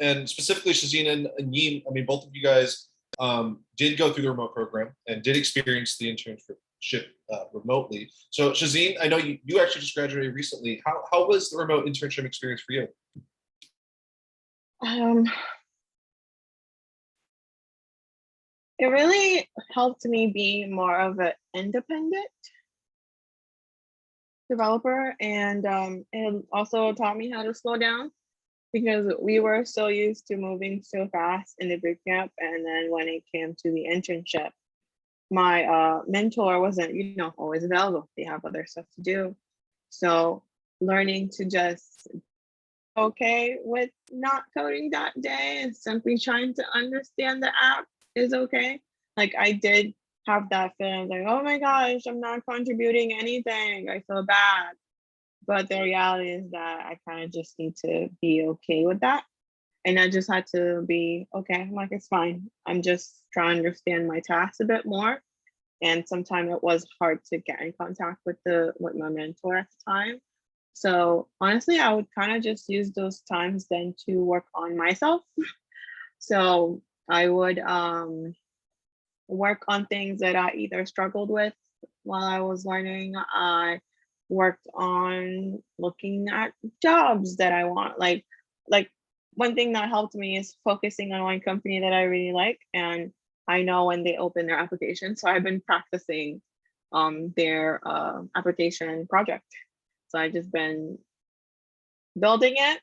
and specifically Shazina and Yeen, I mean, both of you guys did go through the remote program and did experience the internship remotely. So Shazine, I know you actually just graduated recently. How was the remote internship experience for you? Um, it really helped me be more of an independent developer, and it also taught me how to slow down because we were so used to moving so fast in the boot camp, and then when it came to the internship, my mentor wasn't, always available. They have other stuff to do, so learning to just okay with not coding that day and simply trying to understand the app is okay. Like I did have that feeling like, oh my gosh, I'm not contributing anything. I feel bad. But the reality is that I kind of just need to be okay with that. And I just had to be okay. I'm like, it's fine. I'm just trying to understand my tasks a bit more. And sometimes it was hard to get in contact with my mentor at the time. So honestly, I would kind of just use those times then to work on myself. So I would work on things that I either struggled with while I was learning. I worked on looking at jobs that I want. Like one thing that helped me is focusing on one company that I really like, and I know when they open their application. So I've been practicing their application project. So I just been building it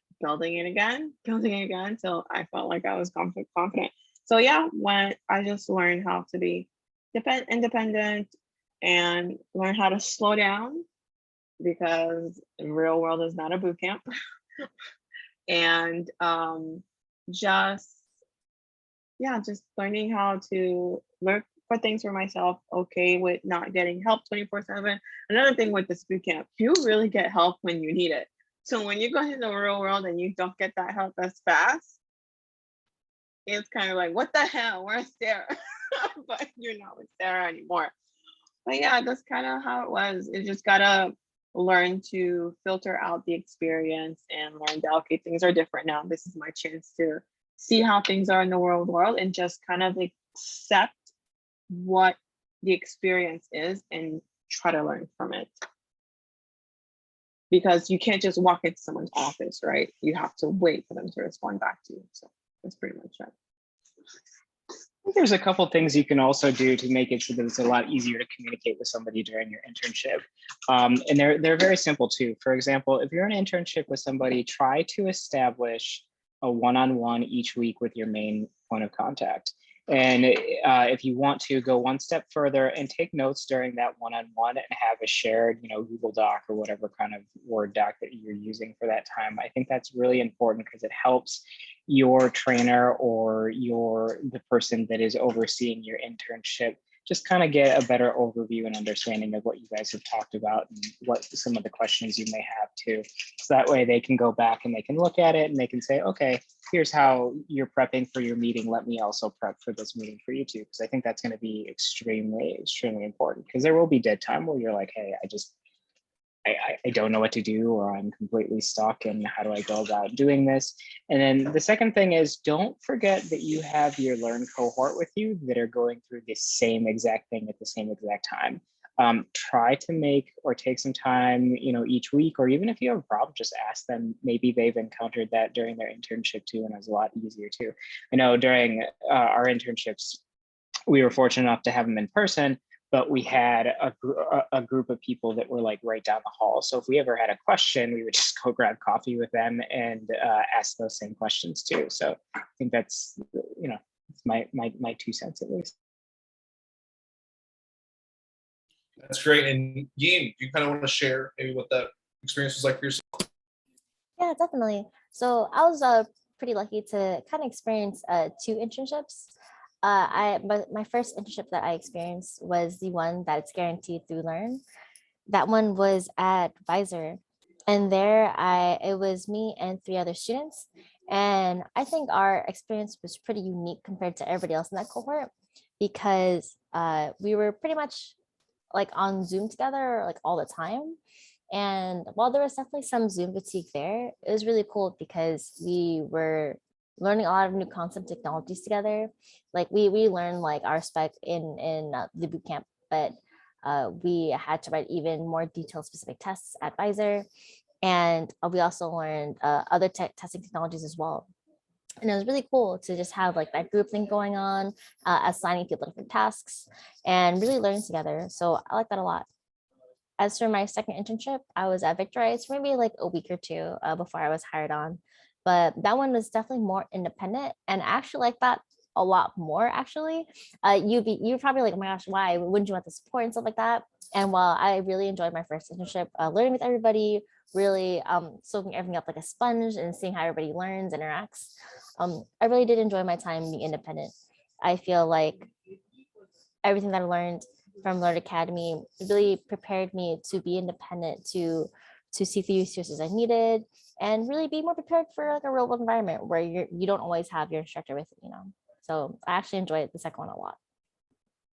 again, building it again. So I felt like I was confident. So yeah, when I just learned how to be independent and learn how to slow down because the real world is not a boot camp. And just just learning how to look for things for myself, okay with not getting help 24/7. Another thing with this boot camp, you really get help when you need it. So when you go into the real world and you don't get that help as fast, it's kind of like, what the hell? Where's Sarah? But you're not with Sarah anymore. But yeah, that's kind of how it was. You just gotta learn to filter out the experience and learn that okay, things are different now. This is my chance to see how things are in the world and just kind of accept what the experience is and try to learn from it. Because you can't just walk into someone's office, right? You have to wait for them to respond back to you. So that's pretty much it. I think there's a couple things you can also do to make it so that it's a lot easier to communicate with somebody during your internship. And they're very simple too. For example, if you're in an internship with somebody, try to establish a one-on-one each week with your main point of contact. And if you want to go one step further and take notes during that one-on-one and have a shared, Google Doc or whatever kind of Word doc that you're using for that time, I think that's really important because it helps your trainer or the person that is overseeing your internship just kind of get a better overview and understanding of what you guys have talked about and what some of the questions you may have too. So that way they can go back and they can look at it and they can say, okay, here's how you're prepping for your meeting. Let me also prep for this meeting for you too. Because I think that's going to be extremely, extremely important because there will be dead time where you're like, hey, I don't know what to do, or I'm completely stuck, and how do I go about doing this? And then the second thing is, don't forget that you have your Learn cohort with you that are going through the same exact thing at the same exact time. Try to make or take some time, each week, or even if you have a problem, just ask them. Maybe they've encountered that during their internship too, and it was a lot easier too. I know during our internships, we were fortunate enough to have them in person, but we had a group of people that were like right down the hall. So if we ever had a question, we would just go grab coffee with them and ask those same questions too. So I think that's, it's my 2 cents at least. That's great. And Yeen, you kind of want to share maybe what that experience was like for yourself? Yeah, definitely. So I was pretty lucky to kind of experience 2 internships. My first internship that I experienced was the one that's guaranteed through Learn. That one was at Visor, and there it was me and 3 other students, and I think our experience was pretty unique compared to everybody else in that cohort because we were pretty much like on Zoom together like all the time. And while there was definitely some Zoom fatigue there, it was really cool because we were learning a lot of new concept technologies together. Like we learned like our spec in the boot camp, but we had to write even more detailed specific tests at Visor. And we also learned other testing technologies as well. And it was really cool to just have like that group thing going on, assigning people different tasks and really learning together. So I like that a lot. As for my second internship, I was at Victorize for maybe like a week or two before I was hired on. But that one was definitely more independent, and I actually like that a lot more. Actually, you're probably like, oh my gosh, why wouldn't you want the support and stuff like that? And while I really enjoyed my first internship, learning with everybody, really soaking everything up like a sponge and seeing how everybody learns, interacts, I really did enjoy my time being independent. I feel like everything that I learned from Learn Academy really prepared me to be independent, to see the resources I needed, and really be more prepared for like a real world environment where you don't always have your instructor with you, you know. So I actually enjoyed the second one a lot.